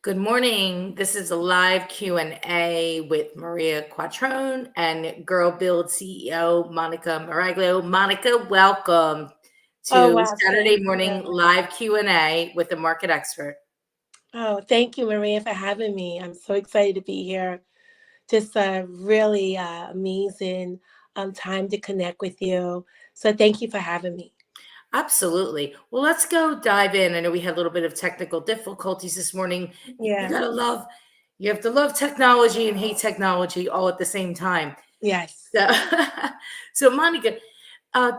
Good morning. This is a live Q&A with Maria Quattrone and Girlbuild CEO Monica Miraglilo. Monica, welcome Oh, to wow. Saturday Thank morning you. live Q&A with the market expert. Oh, thank you, Maria, for having me. I'm so excited to be here. Just a really amazing time to connect with you. So thank you for having me. Absolutely. Well, let's go dive in. I know we had a little bit of technical difficulties this morning. You Yeah. you have to love technology and hate technology all at the same time. Yes. So, so Monica,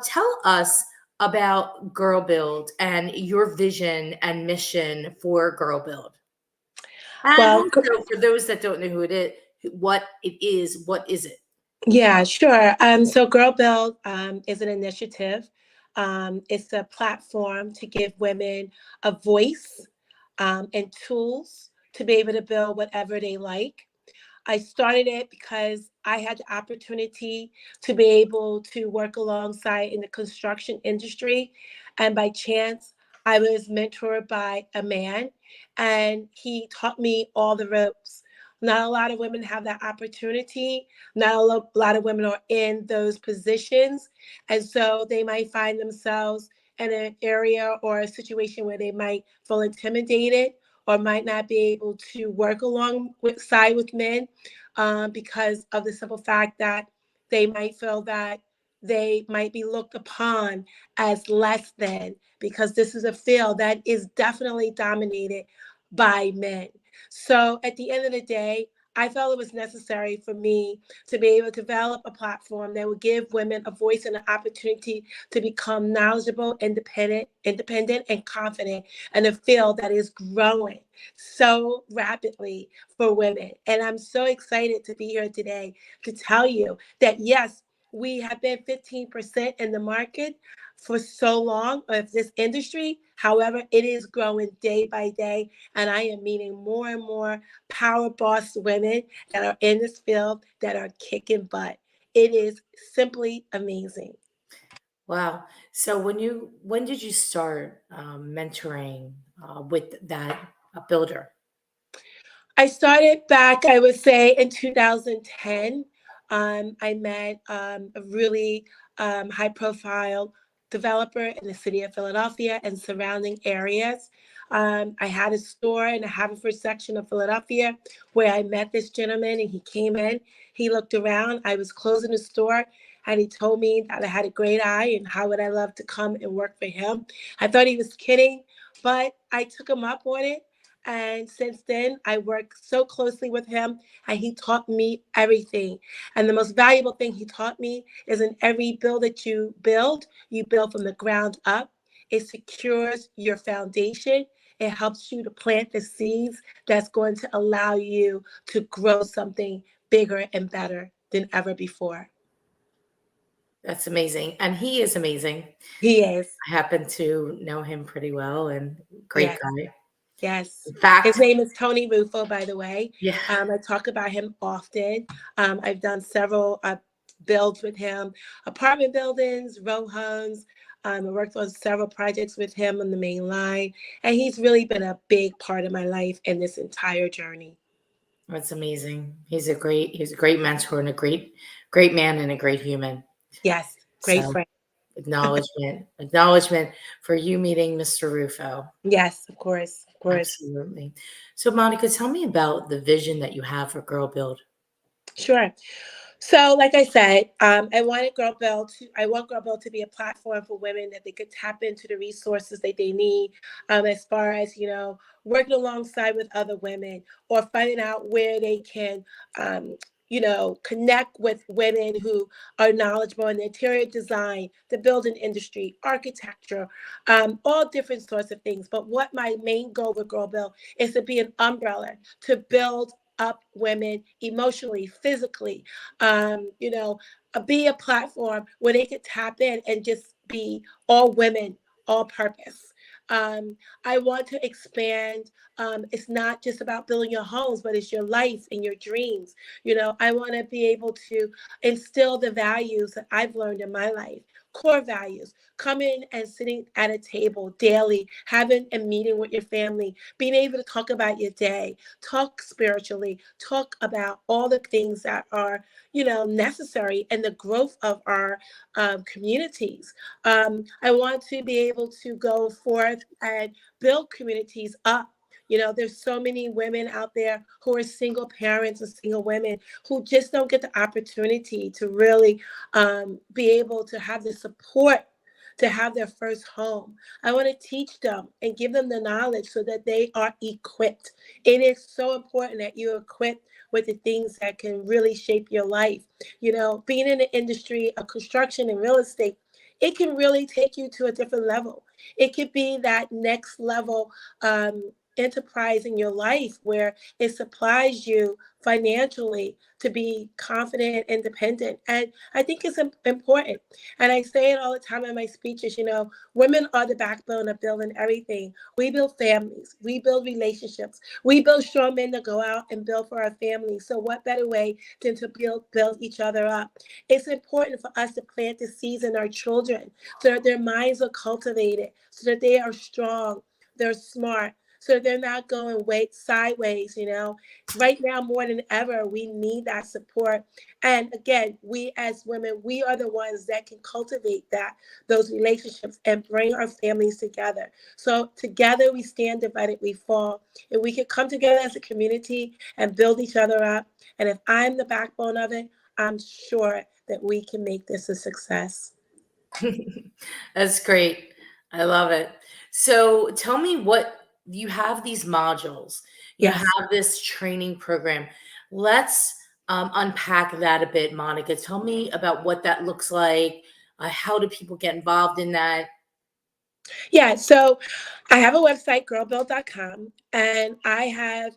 tell us about Girl Build and your vision and mission for Girl Build. And Well, also, for those that don't know who it is, what what is it? yeah, sure. So Girl Build is an initiative. It's a platform to give women a voice and tools to be able to build whatever they like. I started it because I had the opportunity to be able to work alongside in the construction industry. And by chance, I was mentored by a man, and he taught me all the ropes. Not a lot of women have that opportunity. Not lot of women are in those positions. And so they might find themselves in an area or a situation where they might feel intimidated or might not be able to work alongside with men because of the simple fact that they might feel that they might be looked upon as less than, because this is a field that is definitely dominated by men. So at the end of the day, I felt it was necessary for me to be able to develop a platform that would give women a voice and an opportunity to become knowledgeable, independent, and confident in a field that is growing so rapidly for women. And I'm so excited to be here today to tell you that yes, we have been 15% in the market for so long of this industry. However, it is growing day by day, and I am meeting more and more power boss women that are in this field that are kicking butt. It is simply amazing. Wow. So when did you start mentoring with that builder? I started back, I would say, in 2010. I met a really high profile developer in the city of Philadelphia and surrounding areas. I had a store in the Haverford section of Philadelphia where I met this gentleman, and he came in. He looked around. I was closing the store, and he told me that I had a great eye and how would I love to come and work for him. I thought he was kidding, but I took him up on it, and since then, I worked so closely with him, and he taught me everything. And the most valuable thing he taught me is in every build that you build from the ground up. It secures your foundation. It helps you to plant the seeds that's going to allow you to grow something bigger and better than ever before. That's amazing. And he is amazing. He is. I happen to know him pretty well and great Yes. guy. Yes. In His fact, name is Tony Rufo, by the way. yeah, I talk about him often. I've done several builds with him, apartment buildings, row homes. I worked on several projects with him on the main line, and he's really been a big part of my life in this entire journey. that's amazing. He's a great mentor and a great man and a great human. Yes, great So friend. acknowledgement for you meeting Mr. Rufo. Yes, of course, of course. Absolutely. So Monica, tell me about the vision that you have for Girl Build. Sure. So, like I said, I want Girl Build to be a platform for women that they could tap into the resources that they need, as far as working alongside with other women or finding out where they can, connect with women who are knowledgeable in the interior design, the building industry, architecture, all different sorts of things. But what my main goal with Girl Build is to be an umbrella to build up women emotionally, physically, be a platform where they could tap in and just be all women, all purpose. I want to expand. It's not just about building your homes, but it's your life and your dreams. I want to be able to instill the values that I've learned in my life, core values. Coming and sitting at a table daily, having a meeting with your family, being able to talk about your day, talk spiritually, talk about all the things that are, necessary in the growth of our communities. I want to be able to go forth and build communities up. There's so many women out there who are single parents and single women who just don't get the opportunity to really be able to have the support to have their first home. I want to teach them and give them the knowledge so that they are equipped. It is so important that you're equipped with the things that can really shape your life. Being in the industry of construction and real estate, it can really take you to a different level. It could be that next level enterprise in your life where it supplies you financially to be confident and independent. And I think it's important. And I say it all the time in my speeches, women are the backbone of building everything. We build families, we build relationships, we build strong men to go out and build for our families. So what better way than to build each other up? It's important for us to plant the seeds in our children so that their minds are cultivated, so that they are strong, they're smart, so they're not going sideways. Right now more than ever, we need that support. And again, we as women, we are the ones that can cultivate those relationships and bring our families together. So together we stand, divided we fall. If we can come together as a community and build each other up, and if I'm the backbone of it, I'm sure that we can make this a success. That's great. I love it. So tell me, what you have these modules, you Yes. have this training program. Let's unpack that a bit, Monica. Tell me about what that looks like. How do people get involved in that? Yeah, so I have a website, girlbuild.com, and I have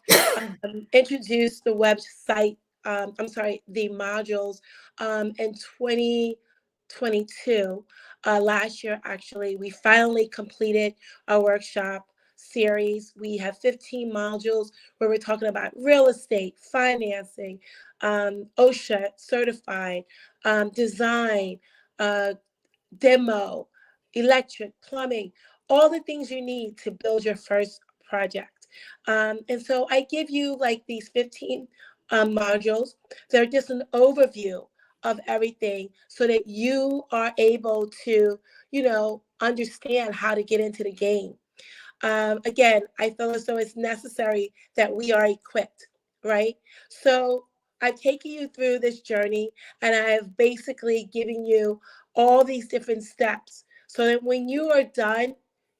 introduced the website, the modules in 2022. Last year, actually, we finally completed our workshop series. We have 15 modules where we're talking about real estate, financing, OSHA certified, design, uh, demo, electric, plumbing, all the things you need to build your first project. And so I give you like these 15 modules. They're just an overview of everything so that you are able to, understand how to get into the game. Again, I feel as though it's necessary that we are equipped, right? So I've taken you through this journey and I have basically given you all these different steps so that when you are done,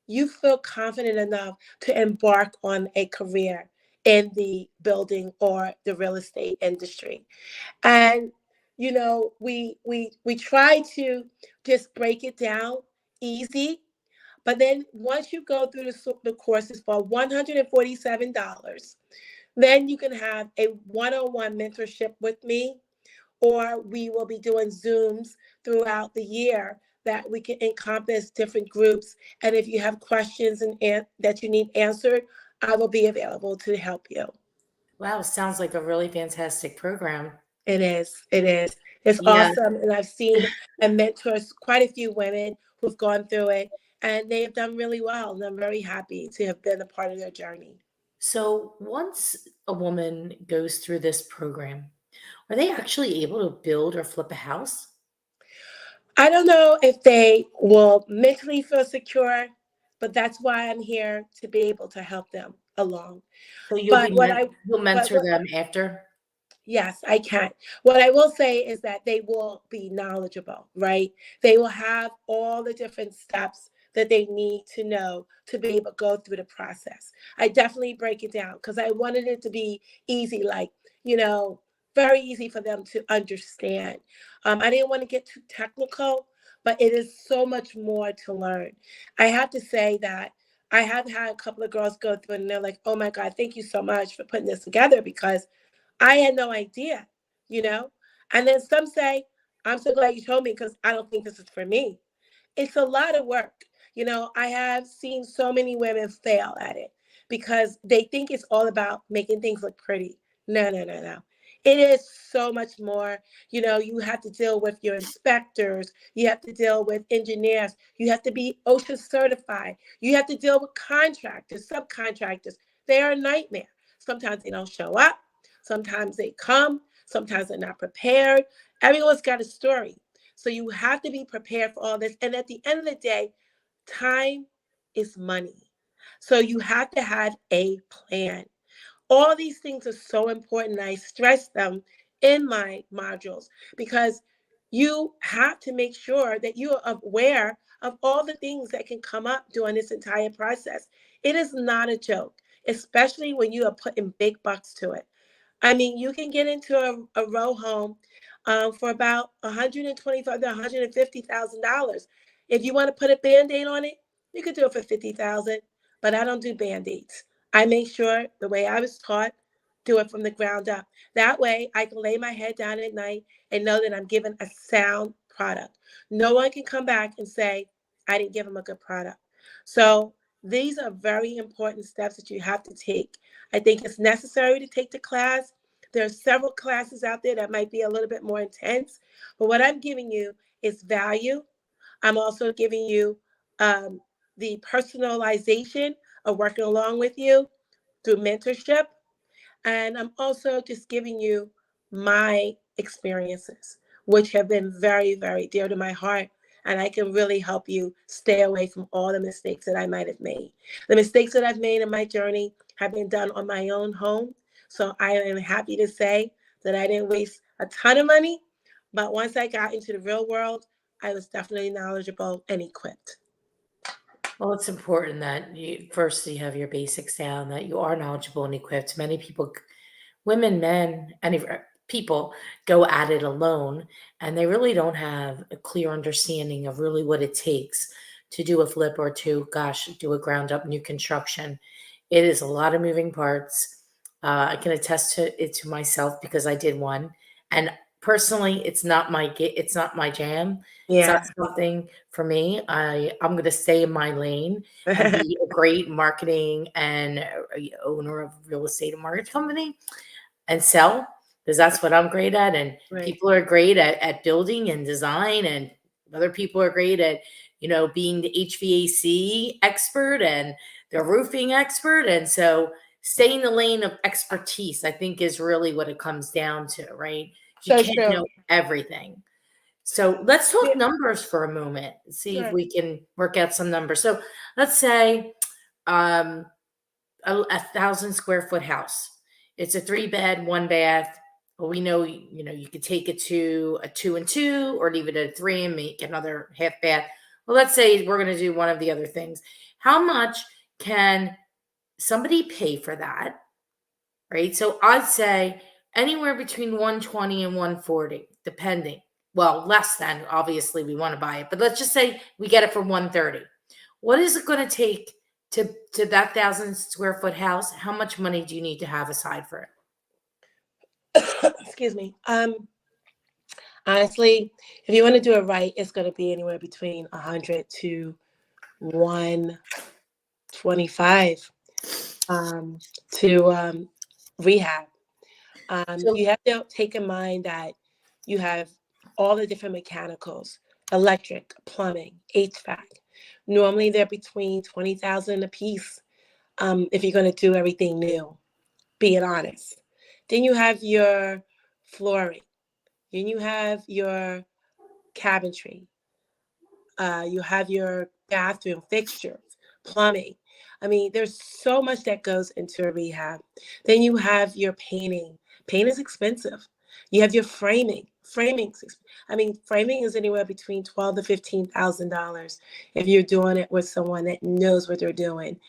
you feel confident enough to embark on a career in the building or the real estate industry. And we try to just break it down easy, but then once you go through the courses for $147, then you can have a one-on-one mentorship with me, or we will be doing Zooms throughout the year that we can encompass different groups. And if you have questions that you need answered, I will be available to help you. Wow, sounds like a really fantastic program. It is. It is. It's Yeah. awesome. And I've seen and mentored quite a few women who've gone through it, and they have done really well. And I'm very happy to have been a part of their journey. So once a woman goes through this program, are they actually able to build or flip a house? I don't know if they will mentally feel secure, but that's why I'm here to be able to help them along. So you'll But be what I you'll but mentor what them after? Yes, I can. What I will say is that they will be knowledgeable, right? They will have all the different steps that they need to know to be able to go through the process. I definitely break it down because I wanted it to be easy, like, you know, very easy for them to understand. I didn't want to get too technical, but it is so much more to learn. I have to say that I have had a couple of girls go through and they're like, oh my God, thank you so much for putting this together because I had no idea, you know? And then some say, I'm so glad you told me because I don't think this is for me. It's a lot of work. I have seen so many women fail at it because they think it's all about making things look pretty. No, no, no, no. It is so much more. You have to deal with your inspectors, you have to deal with engineers, you have to be OSHA certified, you have to deal with contractors, subcontractors. They're a nightmare. Sometimes they don't show up, sometimes they come, sometimes they're not prepared. Everyone's got a story. So you have to be prepared for all this. And at the end of the day, time is money. So you have to have a plan. All these things are so important. I stress them in my modules because you have to make sure that you are aware of all the things that can come up during this entire process. It is not a joke, especially when you are putting big bucks to it. I mean, you can get into a row home for about 125 to $150,000. If you want to put a band-aid on it, you could do it for 50,000. But I don't do band-aids. I make sure the way I was taught, do it from the ground up. That way, I can lay my head down at night and know that I'm giving a sound product. No one can come back and say I didn't give them a good product. So these are very important steps that you have to take. I think it's necessary to take the class. There are several classes out there that might be a little bit more intense, but what I'm giving you is value. I'm also giving you um, the personalization of working along with you through mentorship. And I'm also just giving you my experiences, which have been very, very dear to my heart. And I can really help you stay away from all the mistakes that I might have made. The mistakes that I've made in my journey have been done on my own home. So I am happy to say that I didn't waste a ton of money. But once I got into the real world, I was definitely knowledgeable and equipped. Well, it's important that you have your basics down, that you are knowledgeable and equipped. Many people, women, men, people go at it alone, and they really don't have a clear understanding of really what it takes to do a flip or to, gosh, do a ground up new construction. It is a lot of moving parts. I can attest to it to myself because I did one, and personally, it's not my jam. It's not Yeah. something for me. I'm going to stay in my lane and be a great marketing and owner of real estate and mortgage company and sell, because that's what I'm great at. And Right. people are great at building and design, and other people are great at, being the HVAC expert and the roofing expert. And so stay in the lane of expertise, I think, is really what it comes down to, right? You So can't true. know everything. So let's Yeah, talk numbers for a moment, see if sure. we can work out some numbers. So let's say um, a 1,000 square foot house. It's a 3 bed, 1 bath. Well, we know, you could take it to a 2 and 2 or leave it at a 3 and make another half bath. Well, let's say we're going to do one of the other things. How much can somebody pay for that? Right. So I'd say anywhere between 120 and 140, depending. Well, less than, obviously we want to buy it, but let's just say we get it for 130. What is it going to take to that 1,000 square foot house? How much money do you need to have aside for it? Excuse me. Honestly, if you want to do it right, it's going to be anywhere between 100 to 125 to rehab. So You have to take in mind that you have all the different mechanicals, electric, plumbing, HVAC. Normally, they're between 20,000 a piece if you're going to do everything new, being honest. Then you have your flooring. Then you have your cabinetry. You have your bathroom fixtures, plumbing. I mean, there's so much that goes into a rehab. Then you have your painting. Paint is expensive. You have your framing. I mean, framing is anywhere between $12,000 to $15,000 if you're doing it with someone that knows what they're doing.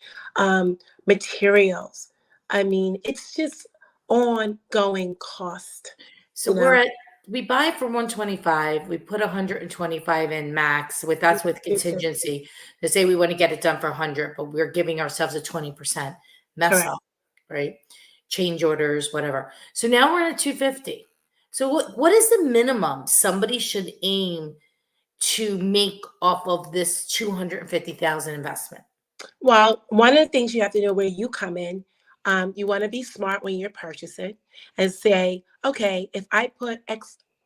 Materials. I mean, it's just ongoing cost. so You know, we buy it for 125, we put 125 in max, that's with contingency, to say we want to get it done for 100, but we're giving ourselves a 20% mess correct. up, right? Change orders, whatever. So now we're at 250. So what is the minimum somebody should aim to make off of this 250,000 investment? Well, one of the things you have to know where you come in, You want to be smart when you're purchasing and say, okay, if I put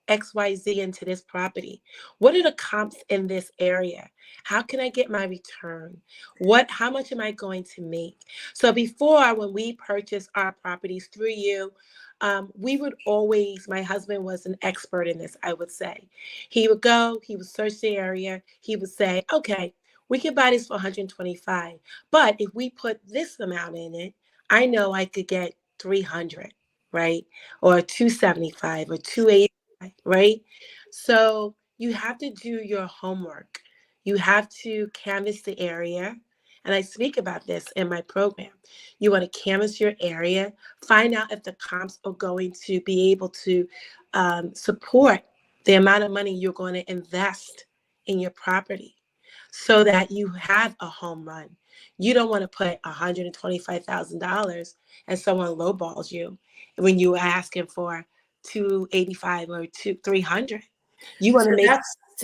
XYZ into this property, what are the comps in this area? How can I get my return? How much am I going to make? So before, when we purchased our properties through you, we would always, my husband was an expert in this, I would say. He would go, he would search the area, he would say, okay, we can buy this for 125, but if we put this amount in it, I know I could get 300, right? Or 275 or 285, right? So you have to do your homework. You have to canvas the area. And I speak about this in my program. You want to canvas your area, find out if the comps are going to be able to support the amount of money you're going to invest in your property so that you have a home run. You don't want to put $125,000 and someone lowballs you when you are asking for 285 or 300. You want So to make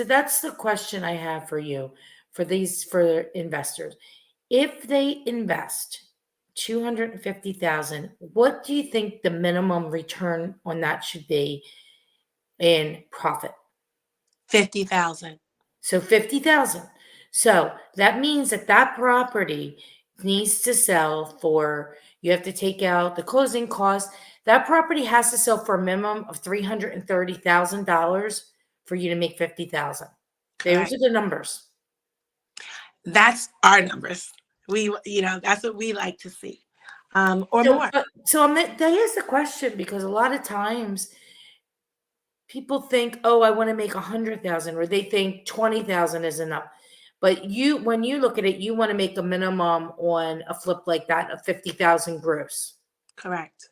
that's the question I have for you, for investors. If they invest 250,000, what do you think the minimum return on that should be in profit? 50,000. So 50,000. So that means that property needs to sell for, you have to take out the closing costs. That property has to sell for a minimum of $330,000 for you to make 50,000. Those Correct. are the numbers. That's our numbers. That's what we like to see. Or So, more. that is the question, because a lot of times people think, oh, I want to make 100,000, or they think 20,000 is enough. But when you look at it, you want to make a minimum on a flip like that of 50,000 gross. Correct.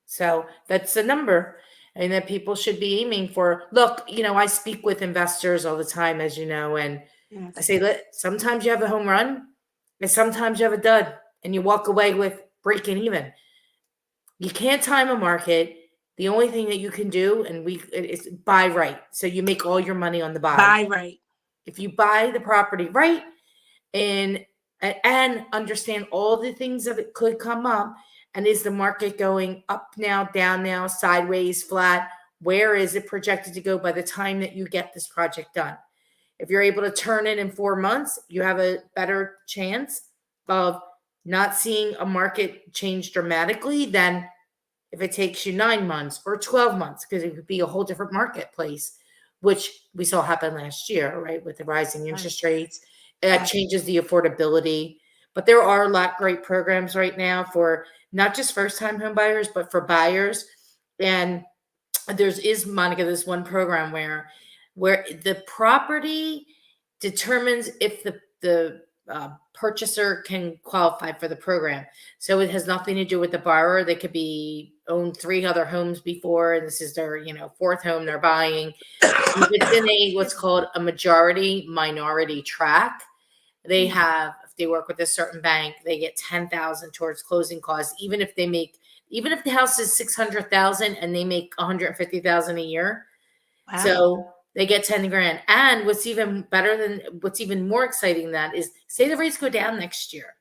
So that's the number, and that people should be aiming for. Look, I speak with investors all the time, as you know, and I Yes. say, sometimes you have a home run, and sometimes you have a dud, and you walk away with breaking even. You can't time a market. The only thing that you can do, is buy right. So you make all your money on the buy. Buy right. If you buy the property right and understand all the things that it could come up, and is the market going up now, down now, sideways, flat? Where is it projected to go by the time that you get this project done? If you're able to turn it in 4 months, you have a better chance of not seeing a market change dramatically than if it takes you 9 months or 12 months, because it could be a whole different marketplace, which we saw happen last year, right? With the rising interest rates, that Right. changes the affordability. But there are a lot great programs right now for not just first-time home buyers, but for buyers. And Monica, this one program where the property determines if the purchaser can qualify for the program. So it has nothing to do with the borrower. They could be owned 3 other homes before, and this is their 4th home they're buying. If it's in what's called a majority minority track, if they work with a certain bank, they get 10,000 towards closing costs, even if the house is 600,000 and they make 150,000 a year. Wow. So they get 10 grand. And what's even more exciting than that is, say the rates go down next year,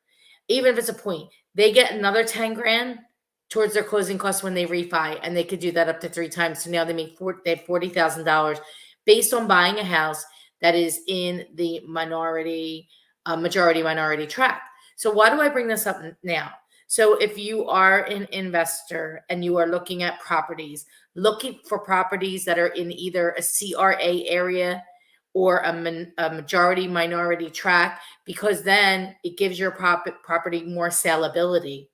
even if it's a point, they get another 10 grand towards their closing costs when they refi, and they could do that up to 3 times. So now they have $40,000 based on buying a house that is in the majority minority track. So why do I bring this up now? So if you are an investor and you are looking at properties, looking for properties that are in either a CRA area or a majority minority track, because then it gives your property more saleability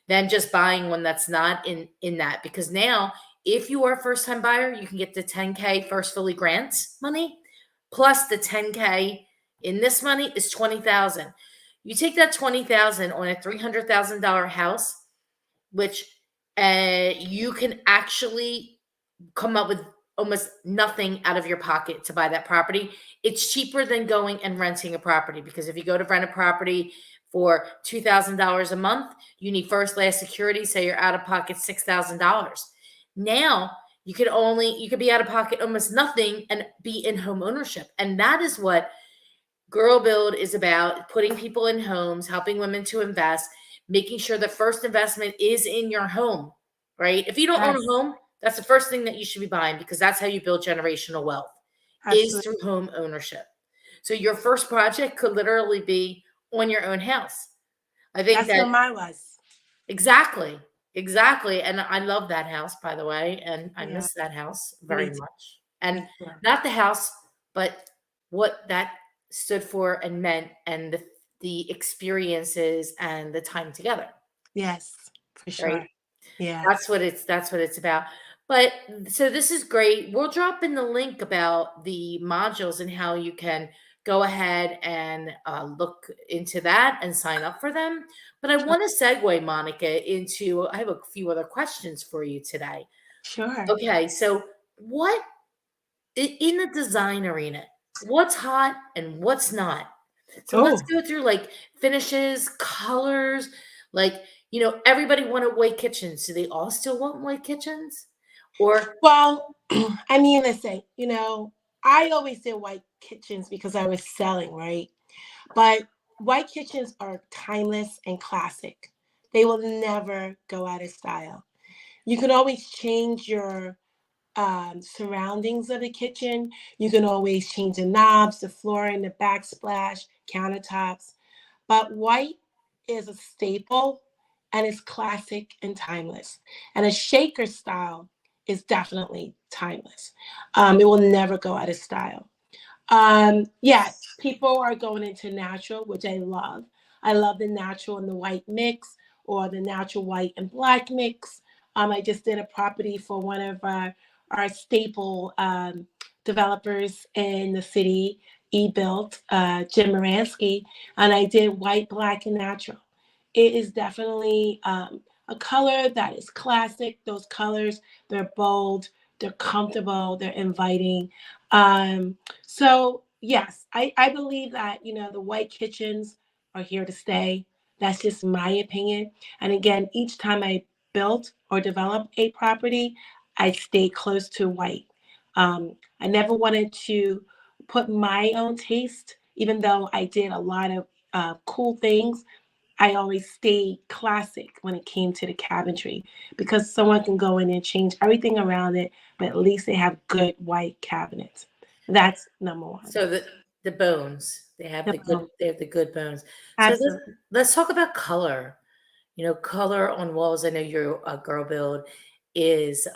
than just buying one that's not in that. Because now, if you are a first time buyer, you can get the 10K first fully grants money, plus the 10K in this money is 20,000. You take that 20,000 on a $300,000 house, which you can actually come up with almost nothing out of your pocket to buy that property. It's cheaper than going and renting a property, because if you go to rent a property for $2,000 a month, you need first, last security. Say you're out of pocket $6,000. Now you could be out of pocket almost nothing and be in home ownership. And that is what Girlbuild is about: putting people in homes, helping women to invest, making sure the first investment is in your home, right? If you don't own Yes, a home, that's the first thing that you should be buying, because that's how you build generational wealth, is absolutely. through home ownership. So your first project could literally be on your own house. I think That's that what mine was. exactly, exactly. And I love that house, by the way, and I Yeah, miss that house me very too. much. And Me too. not the house, but what that stood for and meant, and the experiences and the time together, Yes, for right? sure. Yeah, That's what it's about. But so this is great. We'll drop in the link about the modules and how you can go ahead and look into that and sign up for them. But I sure. want to segue, Monica, into I have a few other questions for you today. Sure. Okay, so what in the design arena, what's hot and what's not? So let's Oh, go through like finishes, colors, like, everybody wanted white kitchens. Do they all still want white kitchens? Or well, I mean, listen, I always did white kitchens because I was selling, right? But white kitchens are timeless and classic. They will never go out of style. You can always change your surroundings of the kitchen. You can always change the knobs, the flooring, the backsplash, countertops. But white is a staple and it's classic and timeless. And a shaker style is definitely timeless. It will never go out of style. Yes, people are going into natural, which I love. I love the natural and the white mix, or the natural white and black mix. I just did a property for one of our staple developers in the city, E-Built, Jim Moransky, and I did white, black, and natural. It is definitely a color that is classic. Those colors, they're bold, they're comfortable, they're inviting. So yes, I believe that the white kitchens are here to stay. That's just my opinion. And again, each time I built or developed a property, I stayed close to white. I never wanted to put my own taste, even though I did a lot of cool things. I always stayed classic when it came to the cabinetry, because someone can go in and change everything around it, but at least they have good white cabinets. That's number one. so the bones, they have The the good bone. they have the good bones. So Absolutely. let's talk about color. Color on walls. I know your girl build is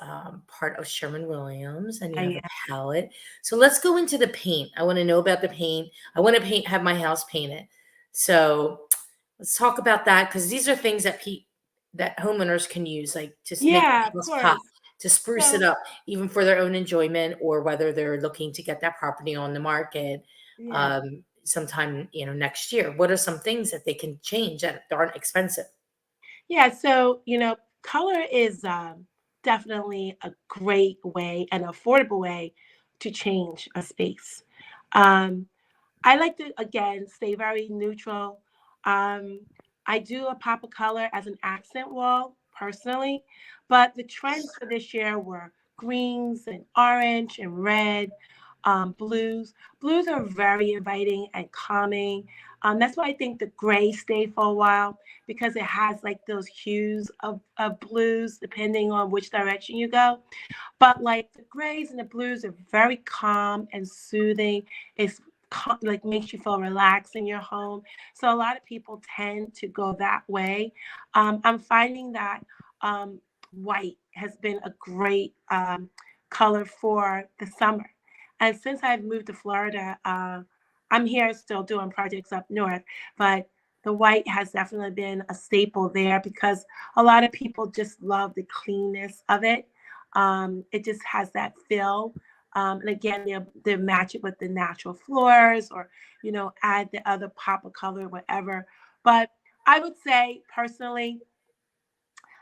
part of Sherwin-Williams, and you have a Yeah. palette. So let's go into the paint. I want to know about the paint. I want to have my house painted. So let's talk about that, because these are things that homeowners can use, like just make Yeah, the of house pop, course. to spruce it So up, even for their own enjoyment, or whether they're looking to get that property on the market yeah. sometime next year. What are some things that they can change that aren't expensive? Yeah, so color is definitely a great way, an affordable way to change a space. Um, I like to again stay very neutral. Um, I do a pop of color as an accent wall personally, but the trends for this year were greens and orange and red, blues. Blues are very inviting and calming. That's why I think the gray stayed for a while, because it has like those hues of blues depending on which direction you go. But like the grays and the blues are very calm and soothing. It's like makes you feel relaxed in your home. So a lot of people tend to go that way. I'm finding that white has been a great color for the summer. And since I've moved to Florida, I'm here still doing projects up north, but the white has definitely been a staple there, because a lot of people just love the cleanness of it. It just has that feel. And again, they'll match it with the natural floors, or, add the other pop of color, whatever. But I would say personally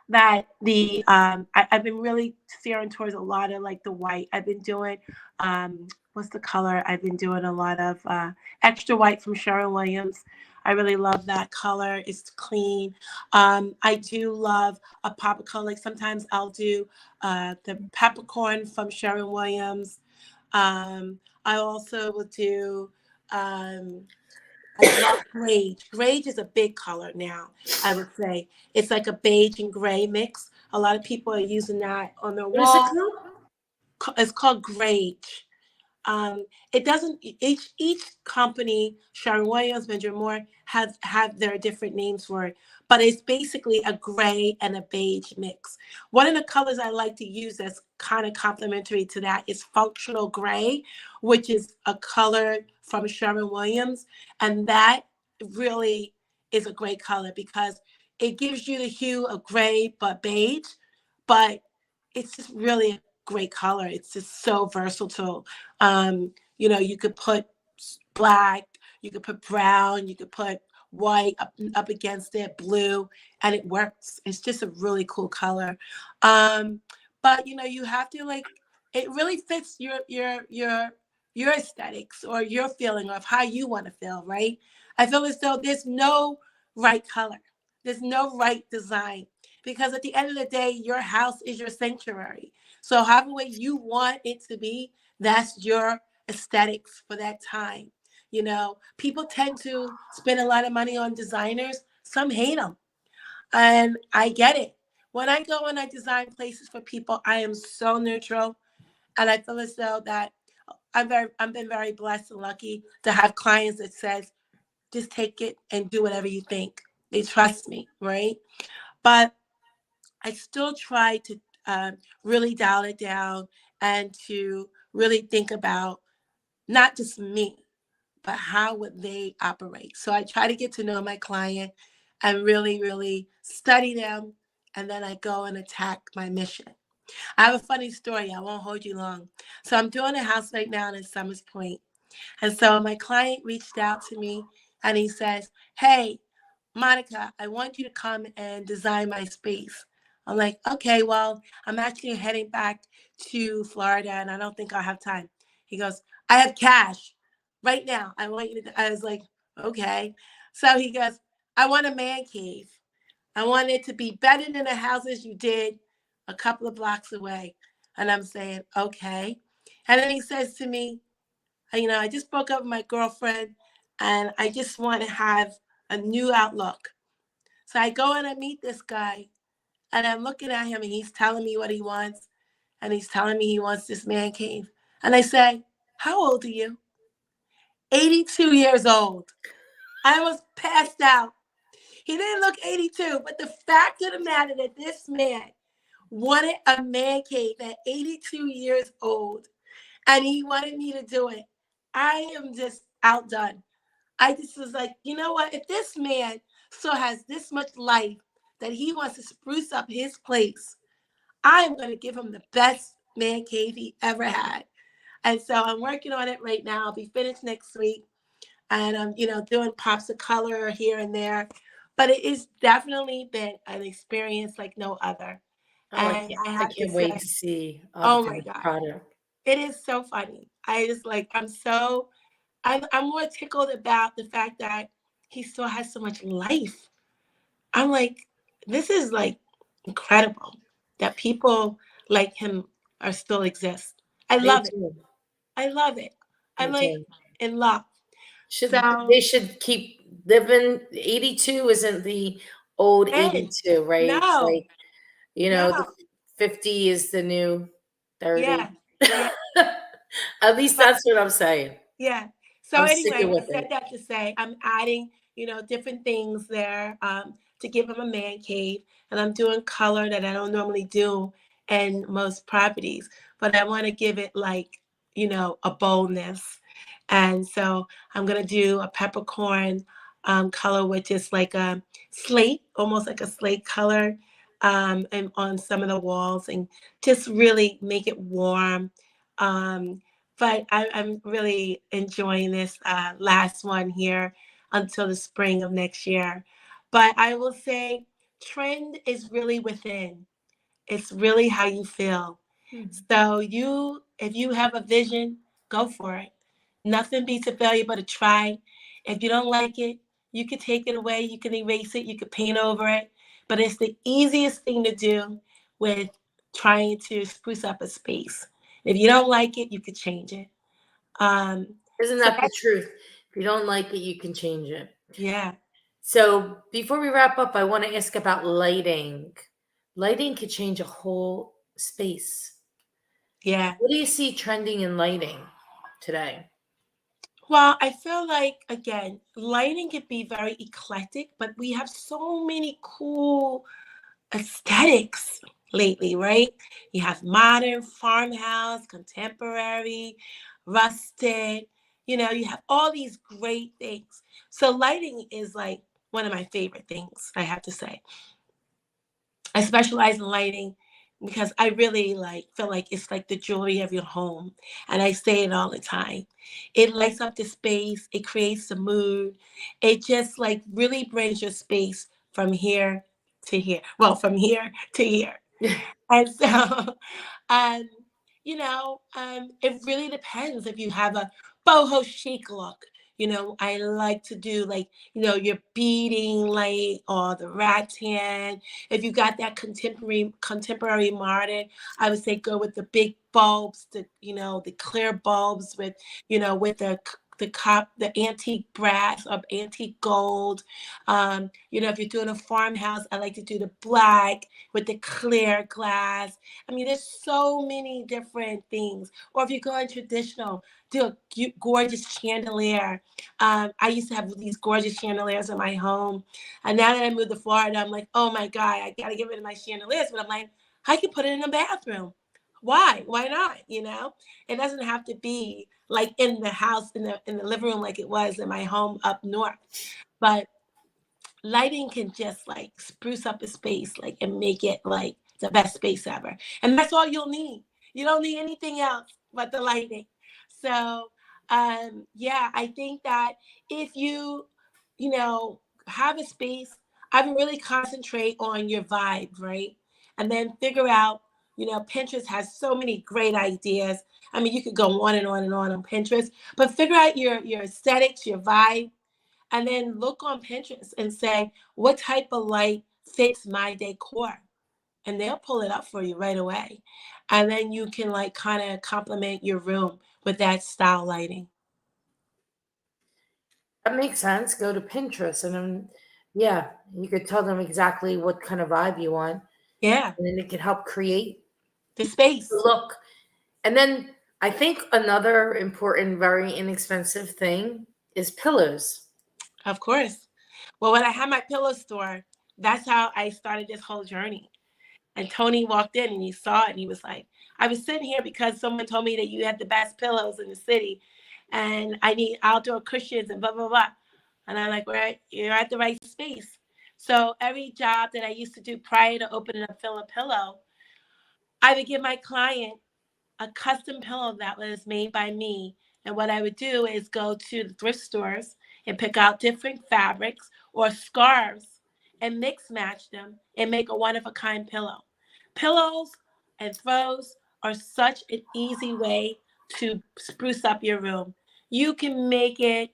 that I've been really steering towards a lot of like the white. I've been doing, what's the color? I've been doing a lot of extra white from Sherwin-Williams. I really love that color. It's clean. I do love a pop of color. Like sometimes I'll do the peppercorn from Sherwin-Williams. I also will do um, I love beige. Beige is a big color now, I would say. It's like a beige and gray mix. A lot of people are using that on their What is it wall. called? It's called beige. It doesn't each company, Sharon Williams, Benjamin Moore, have their different names for it, but it's basically a gray and a beige mix. One of the colors I like to use that's kind of complementary to that is functional gray, which is a color from Sharon Williams, and that really is a great color because it gives you the hue of gray but beige, but it's just really a great color. It's just so versatile. You could put black, you could put brown, you could put white up against it, blue, and it works. It's just a really cool color. But you have to like it really fits your aesthetics or your feeling of how you want to feel, right? I feel as though there's no right color. There's no right design because at the end of the day, your house is your sanctuary. So however way you want it to be, that's your aesthetics for that time. People tend to spend a lot of money on designers. Some hate them, and I get it. When I go and I design places for people, I am so neutral, and I feel as though that I've been very blessed and lucky to have clients that says just take it and do whatever you think. They trust me, right? But I still try to really dial it down and to really think about not just me, but how would they operate? So I try to get to know my client and really, really study them. And then I go and attack my mission. I have a funny story. I won't hold you long. So I'm doing a house right now in Summers Point. And so my client reached out to me and he says, "Hey, Monica, I want you to come and design my space." I'm like, "Okay, well, I'm actually heading back to Florida and I don't think I'll have time." He goes, "I have cash right now. I want you to." I was like, "Okay." So he goes, "I want a man cave. I want it to be better than the houses you did a couple of blocks away." And I'm saying, "Okay." And then he says to me, I just broke up with my girlfriend and I just want to have a new outlook. So I go and I meet this guy and I'm looking at him and he's telling me what he wants. And he's telling me he wants this man cave. And I say, "How old are you?" 82 years old. I was passed out. He didn't look 82, but the fact of the matter that this man wanted a man cave at 82 years old and he wanted me to do it. I am just outdone. I just was like, you know what? If this man still has this much life that he wants to spruce up his place, I am going to give him the best man cave he ever had. And so I'm working on it right now. I'll be finished next week. And I'm, doing pops of color here and there. But it is definitely been an experience like no other. Oh, And I I have to can't wait to say, see the oh my finished God, product. it is so funny. I just like, I'm more tickled about the fact that he still has so much life. I'm like, this is like incredible that people like him are still exist. I Me love it. too. I love it. I'm Me like too. in love. They So, should keep living. 82 isn't the old and 82, right? It's no, like, no, the 50 is the new 30. yeah, yeah, At least but that's what I'm saying. yeah. So I'm anyway, sticking I with said it. that to say I'm adding, different things there to give him a man cave, and I'm doing color that I don't normally do in most properties, but I want to give it like, a boldness. And so I'm gonna do a peppercorn color, which is like a slate, almost like a slate color, and on some of the walls, and just really make it warm. But I'm really enjoying this last one here until the spring of next year. But I will say, trend is really within. It's really how you feel. Hmm. So if you have a vision, go for it. Nothing beats a failure but a try. If you don't like it, you can take it away, you can erase it, you can paint over it. But it's the easiest thing to do with trying to spruce up a space. If you don't like it, you could change it. Um, Isn't so that the truth? If you don't like it, you can change it. Yeah. So before we wrap up, I want to ask about lighting. Lighting could change a whole space. Yeah. What do you see trending in lighting today? Well, I feel like, again, lighting can be very eclectic, but we have so many cool aesthetics lately, right? You have modern, farmhouse, contemporary, rusted, you have all these great things. So lighting is like one of my favorite things, I have to say. I specialize in lighting because I really feel like it's like the jewelry of your home. And I say it all the time. It lights up the space, it creates the mood. It just really brings your space from here to here. Well, from here to here. And so, um, it really depends if you have a boho chic look. I like to do your beading light or the rattan. If you got that contemporary modern, I would say go with the big bulbs, the clear bulbs with the antique brass or antique gold. If you're doing a farmhouse, I like to do the black with the clear glass. I mean, there's so many different things. Or if you're going traditional, do a gorgeous chandelier. I used to have these gorgeous chandeliers in my home. And now that I moved to Florida, I'm like, oh my God, I got to get rid of my chandeliers. But I'm like, I could put it in a bathroom. Why? Why not? It doesn't have to be like in the house, in the living room like it was in my home up north. But lighting can just spruce up a space and make it the best space ever, and that's all you'll need. You don't need anything else but the lighting. So yeah, I think that if you have a space, I would really concentrate on your vibe, right? And then figure out, Pinterest has so many great ideas. I mean, you could go on and on and on Pinterest, but figure out your aesthetics, your vibe, and then look on Pinterest and say, what type of light fits my decor? And they'll pull it up for you right away. And then you can kind of complement your room with that style lighting. That makes sense. Go to Pinterest and yeah, you could tell them exactly what kind of vibe you want, Yeah, and then it could help create the the space, look. And then I think another important, very inexpensive thing is pillows. of course. Well, when I had my pillow store, that's how I started this whole journey. And Tony walked in and he saw it and he was like, I was sitting here because someone told me that you had the best pillows in the city and I need outdoor cushions and blah, blah, blah. And I'm like, right, you're at the right space. So every job that I used to do prior to opening up Philip Pillow, I would give my client a custom pillow that was made by me. And what I would do is go to the thrift stores and pick out different fabrics or scarves and mix match them and make a one of a kind pillow. Pillows and throws are such an easy way to spruce up your room. You can make it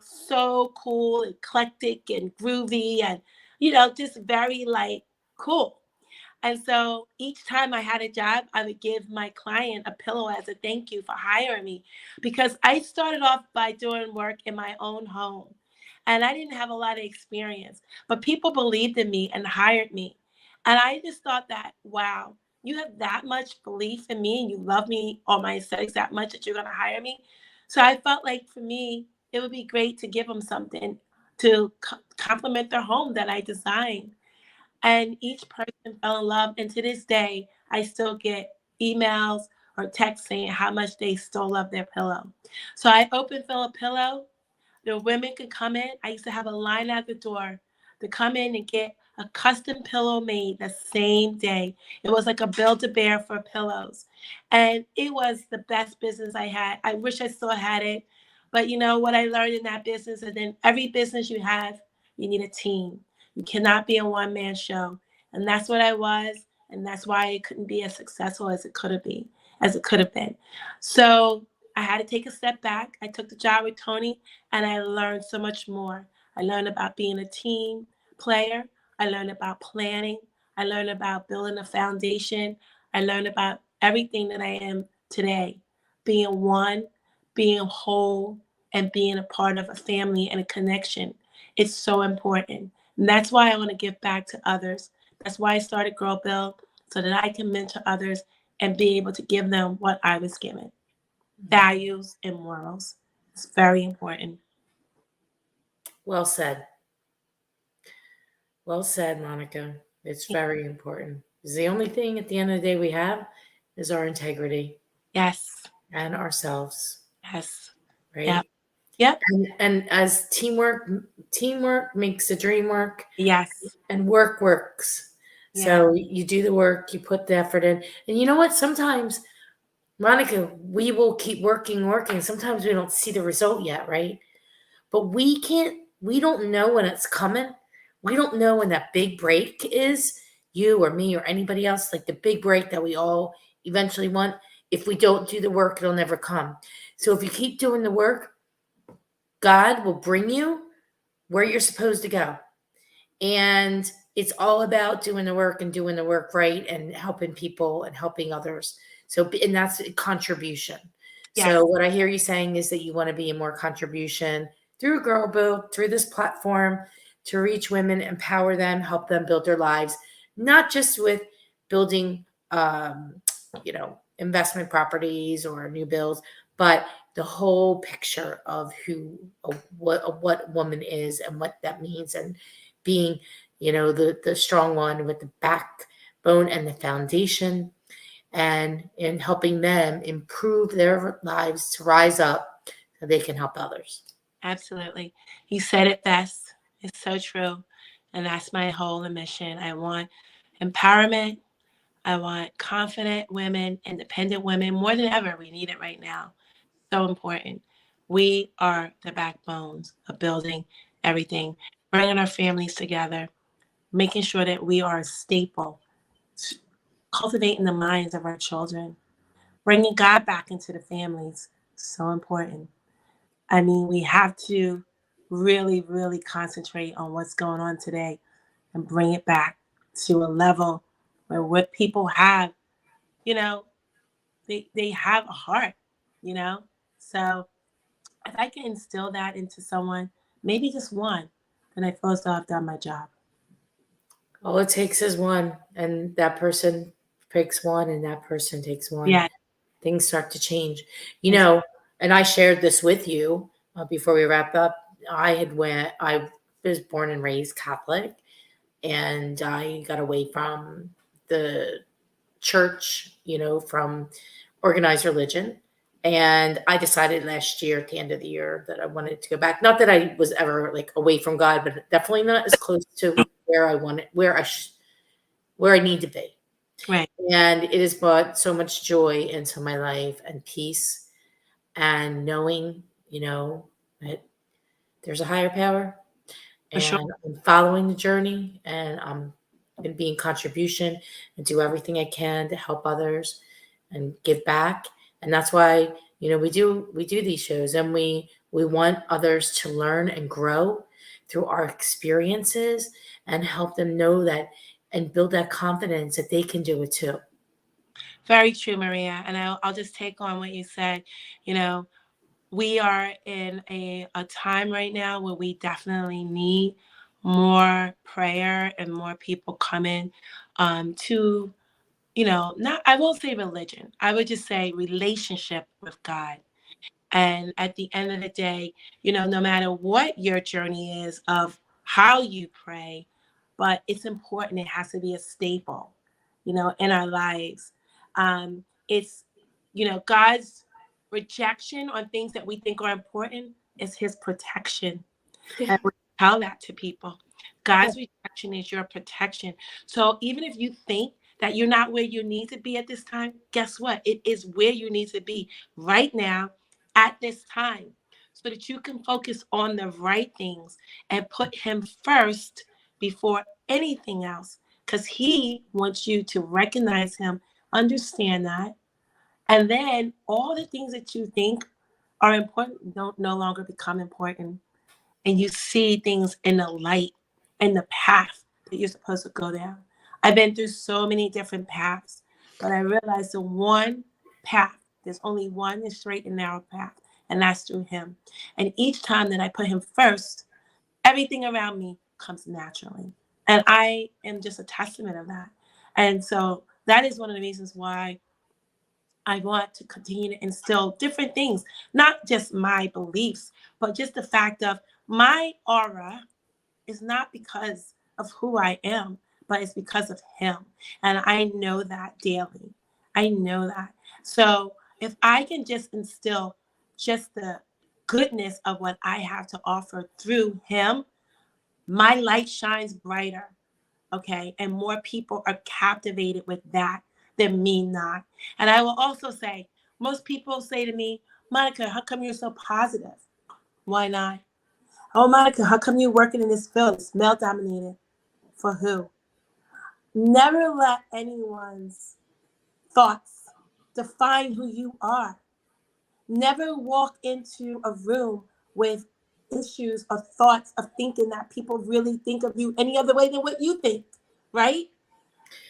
so cool, eclectic, and groovy, and just very cool. And so each time I had a job, I would give my client a pillow as a thank you for hiring me because I started off by doing work in my own home and I didn't have a lot of experience, but people believed in me and hired me. And I just thought that, wow, you have that much belief in me and you love me or my aesthetics that much that you're going to hire me. So I felt like for me, it would be great to give them something to complement their home that I designed. And each person fell in love. And to this day, I still get emails or texts saying how much they still love their pillow. So I opened Philip Pillow. The women could come in. I used to have a line at the door to come in and get a custom pillow made the same day. It was like a build-a-bear for pillows. And it was the best business I had. I wish I still had it. But you know what I learned in that business? And then every business you have, you need a team. You cannot be a one-man show. And that's what I was. And that's why it couldn't be as successful as it could have been, So I had to take a step back. I took the job with Tony and I learned so much more. I learned about being a team player. I learned about planning. I learned about building a foundation. I learned about everything that I am today, being one, being whole, and being a part of a family and a connection. It's so important. And that's why I want to give back to others. That's why I started Girl Build, so that I can mentor others and be able to give them what I was given, values and morals. It's very important. Well said. Well said, Monica. It's very important. 'Cause the only thing at the end of the day we have is our integrity Yes. and ourselves, Yes. Yep. right? Yep. And as teamwork makes the dream work, Yes. and work works. Yeah. So you do the work, you put the effort in. And you know what? Sometimes, Monica, we will keep working. Sometimes we don't see the result yet, right? But we don't know when it's coming. We don't know when that big break is, you or me or anybody else, like the big break that we all eventually want. If we don't do the work, it'll never come. So if you keep doing the work, God will bring you where you're supposed to go. And it's all about doing the work and doing the work right and helping people and helping others. So, and that's a contribution. Yes. So what I hear you saying is that you want to be a more contribution through Girl Build, through this platform, to reach women, empower them, help them build their lives, not just with building, investment properties or new builds, but the whole picture of who, what woman is and what that means, and being, the strong one with the backbone and the foundation, and in helping them improve their lives to rise up so they can help others. Absolutely. You said it best. It's so true. And that's my whole mission. I want empowerment. I want confident women, independent women. More than ever, we need it right now. So important. We are the backbones of building everything, bringing our families together, making sure that we are a staple, cultivating the minds of our children, bringing God back into the families. So important. I mean, we have to really, really concentrate on what's going on today and bring it back to a level where what people have, you know, they have a heart, you know? So if I can instill that into someone, maybe just one, then I feel as though I've done my job. All it takes is one, and that person picks one, and that person takes one. Yeah. Things start to change, Ex- and I shared this with you before we wrap up. I was born and raised Catholic, and I got away from the church, from organized religion. And I decided last year at the end of the year that I wanted to go back. Not that I was ever like away from God, but definitely not as close to where I wanted, where I need to be. Right. And it has brought so much joy into my life and peace, and knowing, that there's a higher power, For sure. and I'm following the journey, and I'm going to be in contribution and do everything I can to help others and give back. And that's why, we do these shows, and we want others to learn and grow through our experiences, and help them know that, and build that confidence that they can do it too. Very true, Maria. And I'll just take on what you said. You know, we are in a time right now where we definitely need more prayer and more people coming to, not, I won't say religion, I would just say relationship with God. And at the end of the day, no matter what your journey is of how you pray, but it's important, it has to be a staple, in our lives. It's, God's rejection on things that we think are important is his protection. And we tell that to people. God's rejection is your protection. So even if you think that you're not where you need to be at this time, guess what? It is where you need to be right now at this time, so that you can focus on the right things and put him first before anything else. Because he wants you to recognize him, understand that, and then all the things that you think are important don't no longer become important, and you see things in the light and the path that you're supposed to go down. I've been through so many different paths, but I realized the one path, there's only one straight and narrow path, and that's through him. And each time that I put him first, everything around me comes naturally. And I am just a testament of that. And so that is one of the reasons why I want to continue to instill different things, not just my beliefs, but just the fact of my aura is not because of who I am, but it's because of him. And I know that daily. I know that. So if I can just instill just the goodness of what I have to offer through him, my light shines brighter. Okay. And more people are captivated with that than me not. And I will also say, most people say to me, Monica, how come you're so positive? Why not? Oh, Monica, how come you're working in this field? It's male dominated. For who? Never let anyone's thoughts define who you are. Never walk into a room with issues or thoughts of thinking that people really think of you any other way than what you think, right?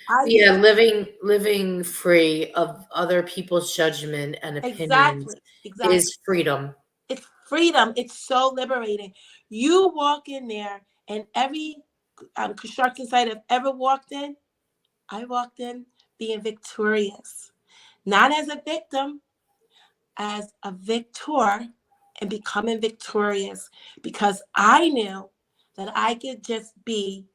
I Yeah, living free of other people's judgment and opinions exactly. is freedom. It's freedom. It's so liberating. You walk in there, and every construction site I've ever walked in, I walked in being victorious, not as a victim, as a victor, and becoming victorious because I knew that I could just be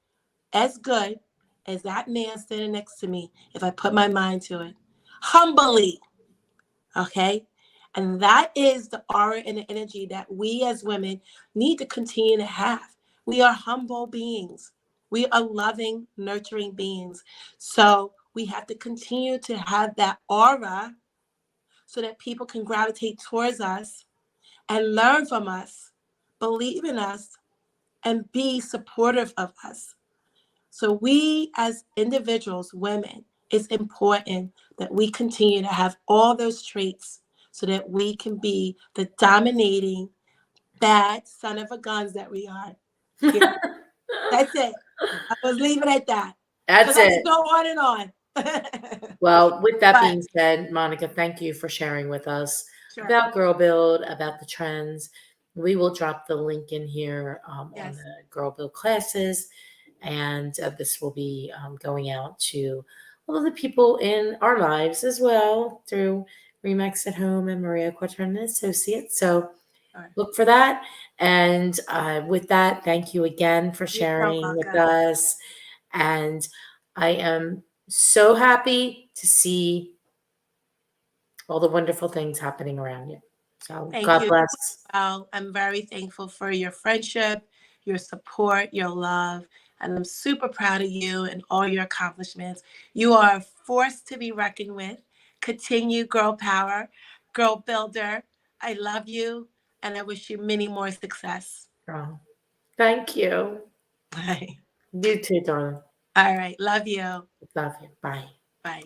as good as that man standing next to me if I put my mind to it. Humbly, okay? And that is the aura and the energy that we as women need to continue to have. We are humble beings. We are loving, nurturing beings. So we have to continue to have that aura so that people can gravitate towards us and learn from us, believe in us, and be supportive of us. So we as individuals, women, it's important that we continue to have all those traits so that we can be the dominating, bad son of a guns that we are. Period. That's it. I was leaving it at that. Because That's I could it. go on and on. Well, with that But being said, Monica, thank you for sharing with us sure. about Girl Build, about the trends. We will drop the link in here on Yes. the Girl Build classes, and this will be going out to all of the people in our lives as well through Remax at Home and Maria Quatron and Associates. So All right. look for that. And with that, thank you again for You're so sharing with welcome. us. And I am so happy to see all the wonderful things happening around you. So Thank God you. bless. Well, I'm very thankful for your friendship, your support, your love, and I'm super proud of you and all your accomplishments. You are a force to be reckoned with. Continue, girl power, girl builder. I love you, and I wish you many more success. Oh, thank you. Bye. You too, darling. All right. Love you. Love you. Bye. Bye.